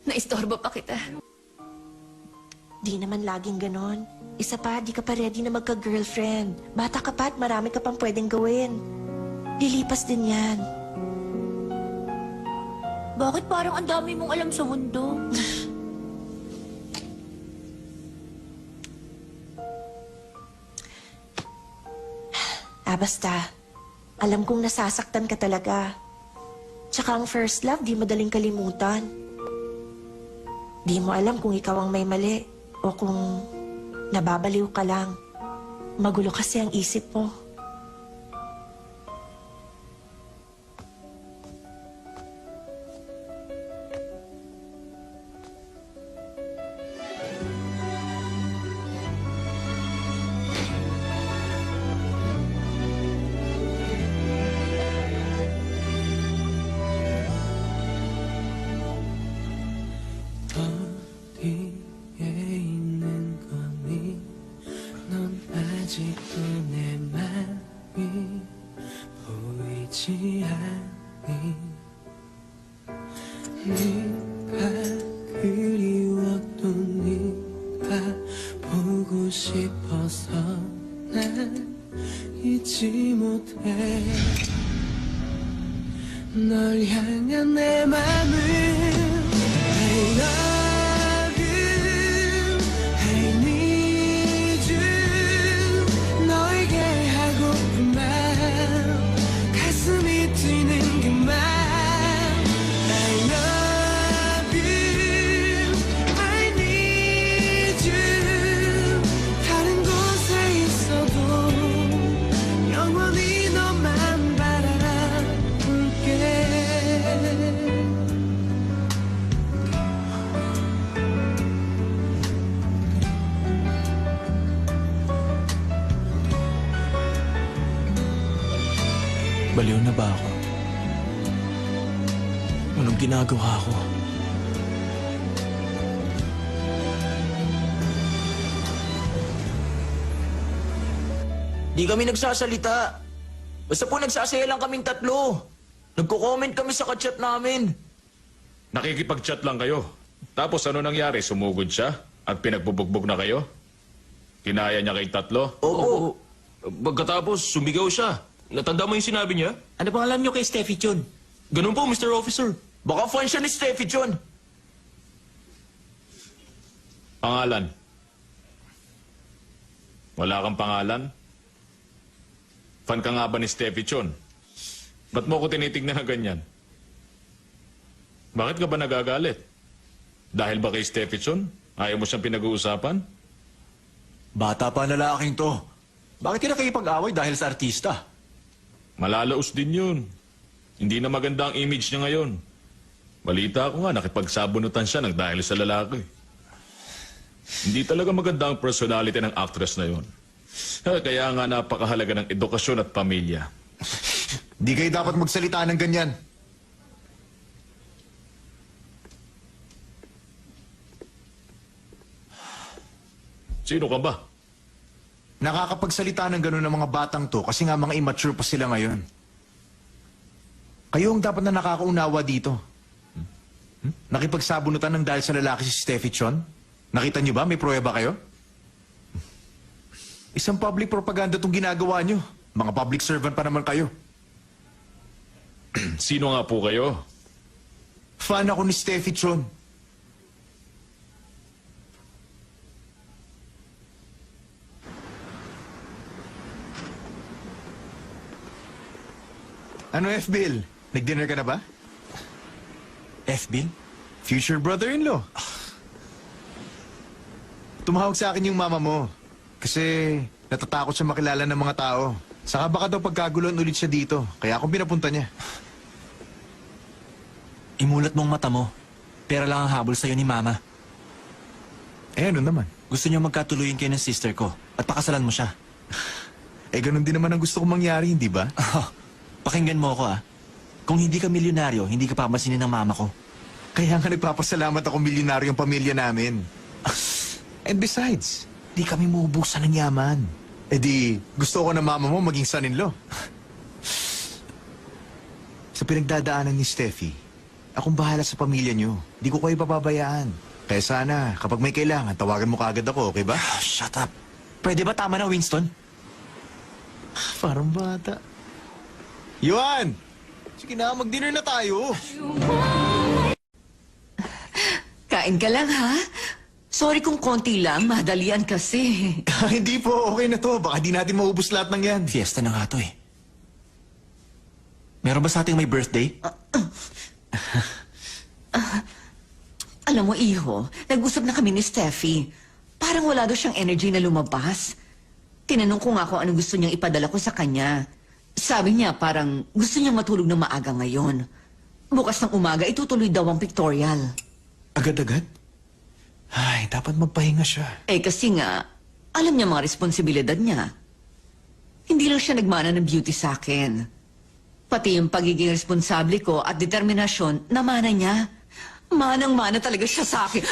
Naistorbo pa kita. Di naman laging ganon. Isa pa, di ka pa ready na magka-girlfriend. Bata ka pa at marami ka pang pwedeng gawin. Lilipas din yan. Bakit parang ang dami mong alam sa mundo? Basta. Alam kong nasasaktan ka talaga. Tsaka ang first love, di madaling kalimutan. Di mo alam kung ikaw ang may mali o kung nababaliw ka lang. Magulo kasi ang isip mo. 어디에 있는 건 그리웠던 네가 보고 싶어서 난 잊지 못해 널 향한 내 맘을 I love you I need you 너에게 하고픈 말 가슴이 뛰는 그 말 I love you I need you 다른 곳에 있어도 영원히 너만 바라볼게 Baliw na ba ako? Anong ginagawa ko? Di kami nagsasalita. Basta po nagsasaya lang kaming tatlo. Nagko-comment kami sa kachat namin. Nakikipag-chat lang kayo. Tapos ano nangyari? Sumugod siya? At pinagbubugbog na kayo? Kinaya niya kayong tatlo? Oo. Pagkatapos, sumigaw siya. Natanda mo yung sinabi niya? Ano bang alam niyo kay Steffi Chun? Ganun po, Mr. Officer. Baka fan siya ni Steffi Chun. Pangalan? Wala kang pangalan? Fan ka nga ba ni Steffi Chun? Ba't mo ko tinitignan na ganyan? Bakit ka ba nagagalit? Dahil ba kay Steffi Chun? Ayaw mo siyang pinag-uusapan? Bata pa lalaking to. Bakit ka nakikipag-away dahil sa artista? Malalaos din yun. Hindi na maganda ang image niya ngayon. Balita ko nga, nakipagsabunutan siya ng dahil sa lalaki. Hindi talaga maganda ang personality ng actress na yun. Kaya nga napakahalaga ng edukasyon at pamilya. Di kayo dapat magsalita ng ganyan. Sino ka ba? Nakakapagsalita ng gano'n ng mga batang to kasi nga mga immature pa sila ngayon. Kayo ang dapat na nakakaunawa dito. Nakipagsabunutan ng dahil sa lalaki si Steffi Chon? Nakita niyo ba? May pruweba kayo? Isang public propaganda tong ginagawa niyo. Mga public servant pa naman kayo. Sino nga po kayo? Fan ako ni Steffi Chon. Ano, F-Bill? Nag-dinner ka na ba? F-Bill? Future brother-in-law. Tumawag sa akin yung mama mo. Kasi natatakot siya makilala ng mga tao. Saka baka daw pagkaguloan ulit siya dito. Kaya akong pinapunta niya. Imulat mong mata mo. Pera lang ang habol sa'yo ni Mama. Eh, ano naman? Gusto niyo magkatuluyan kayo ng sister ko at pakasalan mo siya. Eh, ganun din naman ang gusto kong mangyari, hindi ba? Pakinggan mo ako Kung hindi ka milyonaryo, hindi ka papansinin ng mama ko. Kaya nga nagpapasalamat ako milyonaryo ang pamilya namin. And besides, di kami maubusan ng yaman. Eh di, gusto ko na mama mo maging son-in-law. Sa pinagdadaanan ni Steffi, akong bahala sa pamilya niyo. Di ko kayo papabayaan. Kaya sana, kapag may kailangan, tawagan mo kaagad ako, okay ba? Shut up. Pwede ba tama na, Winston? Parang bata. Yuan! Sige na, mag-dinner na tayo. Kain ka lang, ha? Sorry kung konti lang, madalian kasi. Hindi po, okay na to. Baka di natin maubos lahat ng yan. Fiesta na nga to Meron ba sa ating may birthday? Alam mo, iho, nag-usap na kami ni Steffi. Parang wala daw siyang energy na lumabas. Tinanong ko nga kung ano gusto niyang ipadala ko sa kanya. Sabi niya parang gusto niyang matulog na maaga ngayon. Bukas ng umaga, itutuloy daw ang pictorial. Agad-agad? Ay, dapat magpahinga siya. Eh kasi nga, alam niya mga responsibilidad niya. Hindi lang siya nagmana ng beauty sa akin. Pati yung pagiging responsable ko at determinasyon, namana niya. Manang-mana talaga siya sa akin.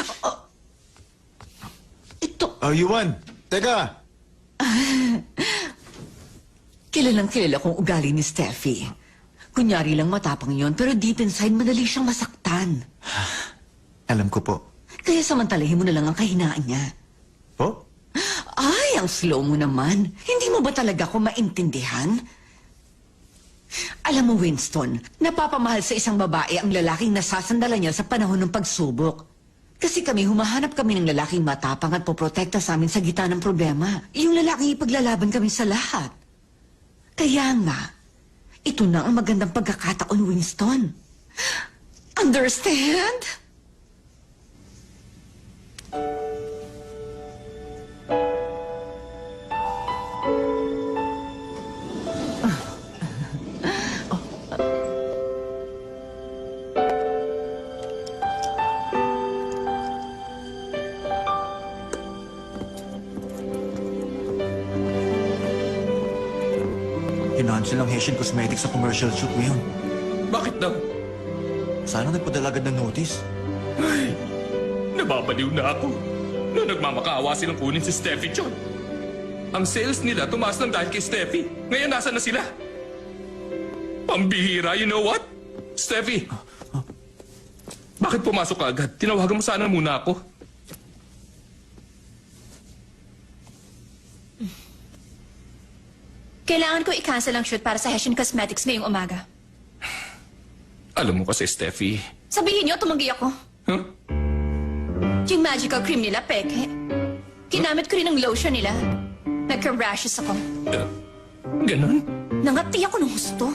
Yuan, teka. Kilalang kilala kong ugali ni Steffi. Kunyari lang matapang yon, pero deep inside madali siyang masaktan. Alam ko po. Kaya samantalahin mo na lang ang kahinaan niya. Po? Ay, ang slow mo naman. Hindi mo ba talaga ako maintindihan? Alam mo, Winston, napapamahal sa isang babae ang lalaking nasasandalan niya sa panahon ng pagsubok. Kasi humahanap kami ng lalaking matapang at poprotekta sa amin sa gitna ng problema. Yung lalaking ipaglalaban kami sa lahat. Kaya nga, ito na ang magandang pagkakataon, Winston. Understand? Kinansel ang Haitian Cosmetics sa commercial shoot ngayon. Bakit daw? Sana nagpadala agad ng notice. Ay, nababaliw na ako. Noong nagmamakaawa silang kunin si Steffi John. Ang sales nila tumaas lang dahil kay Steffi. Ngayon nasa na sila? Pambihira, you know what? Steffi, bakit pumasok ka agad? Tinawagan mo sana muna ako. Kailangan ko i-cancel ang shoot para sa Haitian Cosmetics ngayong umaga. Alam mo kasi, Steffi. Sabihin niyo, tumanggi ako. Huh? Yung magical cream nila, peke. Ginamit ko rin ang lotion nila. Nagka-rashes ako. Ganon? Nangati ako ng husto.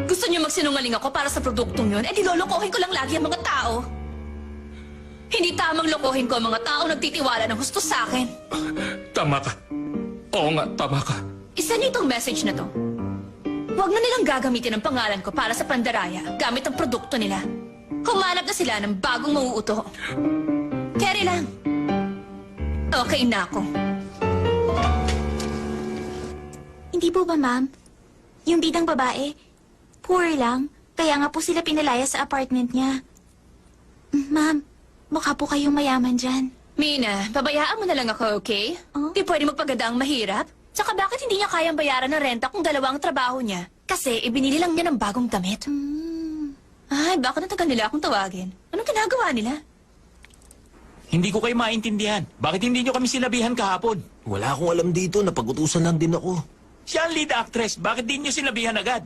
Gusto niyo magsinungaling ako para sa produktong yun, di lolokohin ko lang lagi ang mga tao. Hindi tamang lokohin ko ang mga tao nagtitiwala ng husto sa akin. Tama ka. Oo nga, tama ka. Isa niyo itong message na to. Huwag na nilang gagamitin ang pangalan ko para sa pandaraya gamit ang produkto nila. Humanap na sila ng bagong mauuto. Carry lang. Okay na ako. Hindi po ba, ma'am? Yung bidang babae, poor lang. Kaya nga po sila pinalaya sa apartment niya. Ma'am, mukha po kayong mayaman dyan. Mina, babayaan mo na lang ako, okay? Di pwede magpaganda ang mahirap. Tsaka bakit hindi niya kayang bayaran ng renta kung dalawa ang trabaho niya? Kasi ibinili lang niya ng bagong damit. Ay, bakit natagal nila akong tawagin? Anong ginagawa nila? Hindi ko kayo maintindihan. Bakit hindi nyo kami sinabihan kahapon? Wala akong alam dito. Napag-utusan lang din ako. Siya ang lead actress. Bakit di nyo sinabihan agad?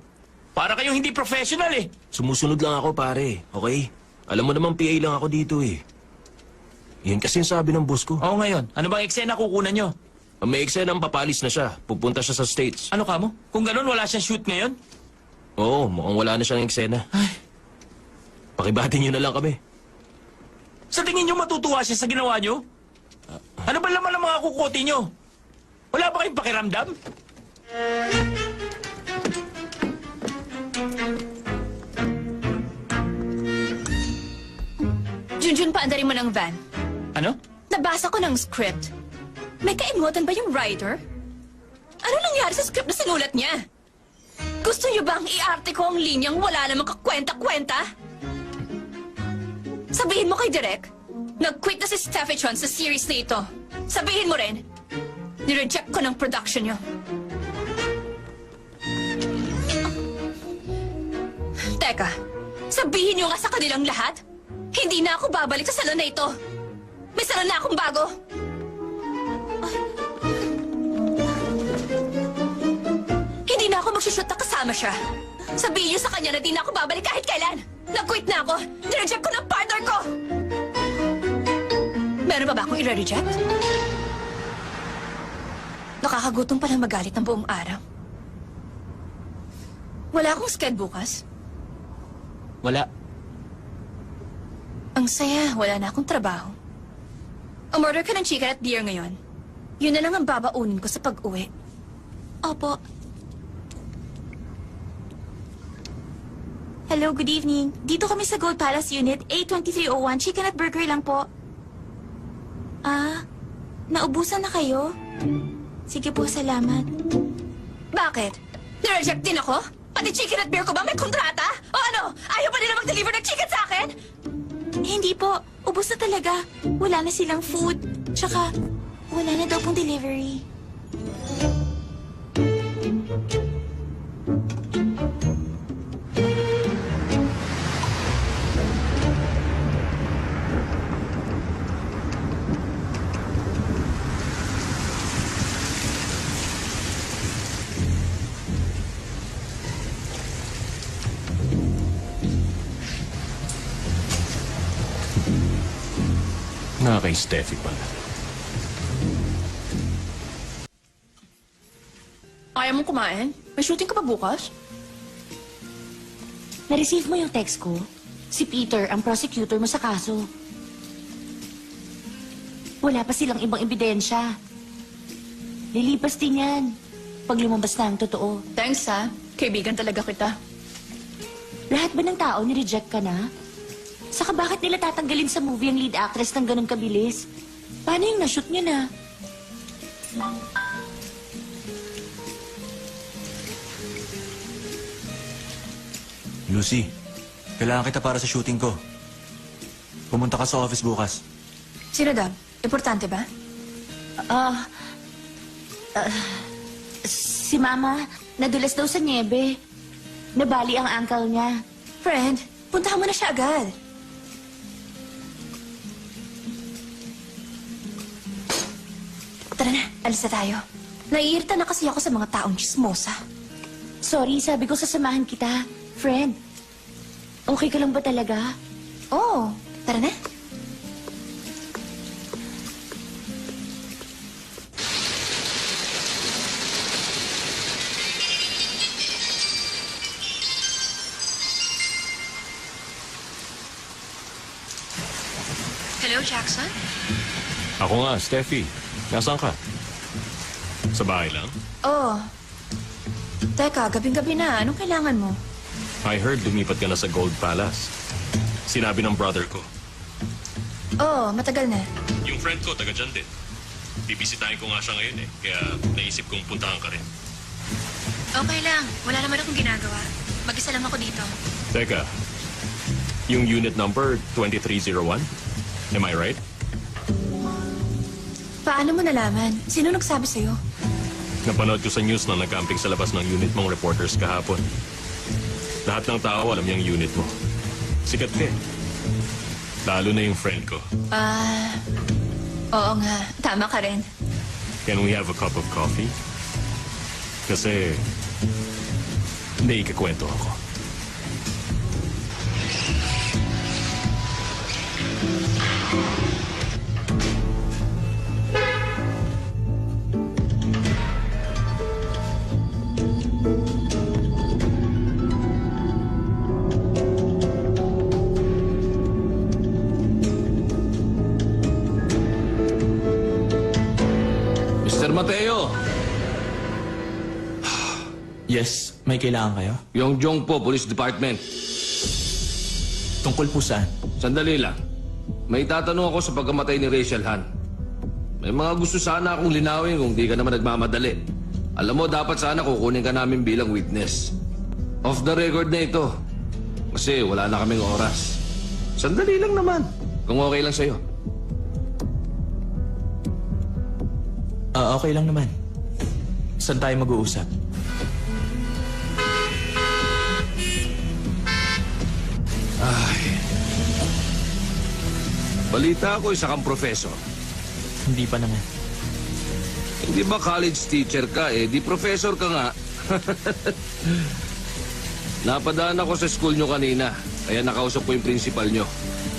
Para kayong hindi professional eh. Sumusunod lang ako, pare. Okay? Alam mo naman, PA lang ako dito eh. Yan kasi yung sabi ng boss ko. Oo, ngayon. Ano bang eksena kukunan nyo? Ang may eksena, papalis na siya. Pupunta siya sa States. Ano ka mo? Kung ganun, wala siyang shoot ngayon? Oo, mukhang wala na siyang eksena. Pakibati niyo na lang kami. Sa tingin nyo matutuwa siya sa ginawa nyo? Ano ba laman ng mga kukote nyo? Wala ba kayong pakiramdam? Junjun, paandarin mo ng van. Ano? Nabasa ko ng script. May kaimutan ba yung writer? Ano nangyari sa script na sinulat niya? Gusto niyo bang i-arte ko ang linyang wala namang kakwenta-kwenta? Sabihin mo kay Direk, nag-quit na si Steffi Chon sa series na ito. Sabihin mo rin, nireject ko ng production niyo. Teka, sabihin niyo nga sa kanilang lahat, hindi na ako babalik sa salon na ito. May salon na akong bago. Hindi na ako magsushoot na kasama siya. Sabihin niyo sa kanya na di na ako babalik kahit kailan. Nag-quit na ako. Nireject ko ng partner ko. Meron pa ba akong i-reject? Nakakagutom palang magalit ng buong araw. Wala akong sked bukas. Wala. Ang saya, wala na akong trabaho. Umorder ka ng chicken at beer ngayon. Yun na lang ang babaunin ko sa pag-uwi. Opo. Hello, good evening. Dito kami sa Gold Palace Unit, A2301. Chicken at burger lang po. Naubusan na kayo? Sige po, salamat. Bakit? Nireject din ako? Pati chicken at beer ko ba may kontrata? O ano? Ayaw pa nila mag-deliver ng chicken sa akin? Hindi po. Ubus na talaga. Wala na silang food. Tsaka, wala na daw pong delivery. Kay Steffi pala. Ayaw mong kumain? May shooting ka pa bukas? Na-receive mo yung text ko? Si Peter, ang prosecutor mo sa kaso. Wala pa silang ibang ebidensya. Lilipas din yan pag lumabas na ang totoo. Thanks, ha? Kaibigan talaga kita. Lahat ba ng tao ni-reject ka na? Saka bakit nila tatanggalin sa movie ang lead actress ng ganun kabilis? Paano yung na-shoot niya na? Lucy, kailangan kita para sa shooting ko. Pumunta ka sa office bukas. Sino, Dab? Importante ba? Si Mama, nadulas daw sa niebe. Nabali ang uncle niya. Friend, puntahan mo na siya agad. Tara na, alis na tayo. Naiirita na kasi ako sa mga taong chismosa. Sorry, sabi ko sasamahan kita. Friend, okay ka lang ba talaga? Oo, tara na. Hello, Jackson? Ako nga, Steffi. Nasaan ka? Sa bahay lang? Oo. Teka, gabing-gabi na. Anong kailangan mo? I heard lumipat ka na sa Gold Palace. Sinabi ng brother ko. Oo, matagal na. Yung friend ko, taga dyan din. Bibisitahin ko nga siya ngayon eh. Kaya naisip kong puntahan ka rin. Okay lang. Wala naman akong ginagawa. Mag-isa lang ako dito. Teka, yung unit number 2301? Am I right? Paano mo nalaman? Sino nagsabi sa'yo? Napanood ko sa news na nag-camping sa labas ng unit mong reporters kahapon. Lahat ng tao alam yung unit mo. Sikat ka eh. Lalo na yung friend ko. Oo nga. Tama ka rin. Can we have a cup of coffee? Kasi may ikakwento ako. Mr. Mateo! Yes, may kailangan kayo? Yung Jongpo Police Department. Tungkol po saan? Sandali lang. May tatanong ako sa pagkamatay ni Rachel Han. May mga gusto sana akong linawin kung di ka naman nagmamadali. Alam mo, dapat sana kukunin ka namin bilang witness. Off the record na ito. Kasi wala na kaming oras. Sandali lang naman. Kung okay lang sa'yo. Okay lang naman. Saan tayo mag-uusap? Ay. Balita ko, isa kang professor. Hindi pa naman. Hindi ba college teacher ka eh? Di professor ka nga. Napadaan ako sa school nyo kanina. Kaya nakausap ko yung principal nyo.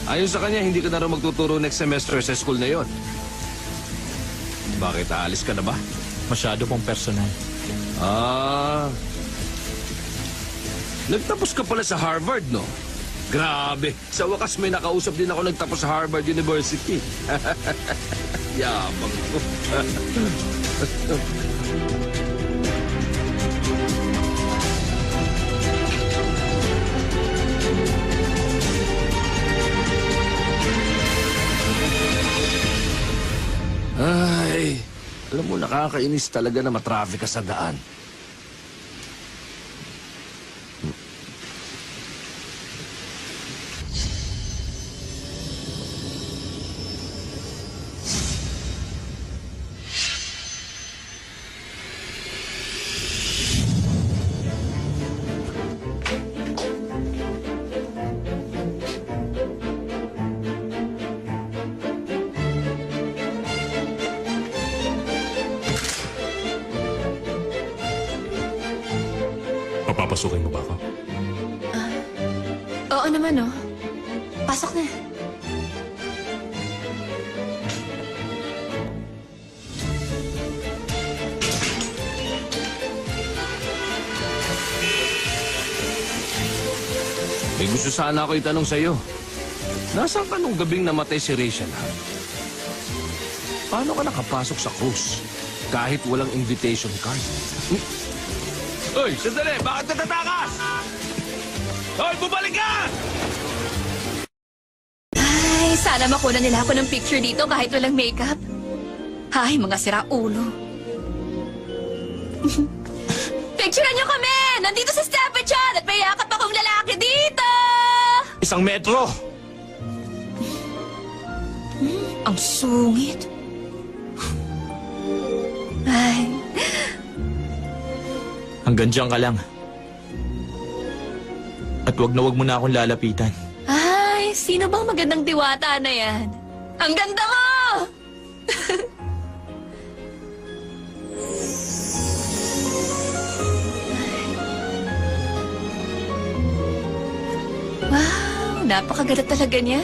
Ayon sa kanya, hindi ka na rin magtuturo next semester sa school na yon. Bakit aalis ka na ba? Masyado pong personal. Nagtapos ka pala sa Harvard, no? Grabe. Sa wakas may nakausap din ako nagtapos sa Harvard University. Yabang ko. Ay, alam mo, nakakainis talaga na matraffic ka sa daan. Papapasukin mo ba ako? Oo naman, oh. Pasok na. May gusto sana ako itanong sa'yo. Nasaan ka nung gabing namatay si Rachel, ha? Paano ka nakapasok sa cruise? Kahit walang invitation card. Hoy, sandali! Bakit natatakas? Hoy, bumalik ka! Ay, sana makuha nila ako ng picture dito kahit walang makeup. Ay, mga siraulo. Picturean niyo kami! Nandito si Steffi Chan at may yakap akong lalaki dito! 1 metro! Ang sungit. Ay, Hanggang diyan ka lang. At wag mo na akong lalapitan. ay, sino bang magandang diwata na yan? Ang ganda mo! Wow, napakaganda talaga niya.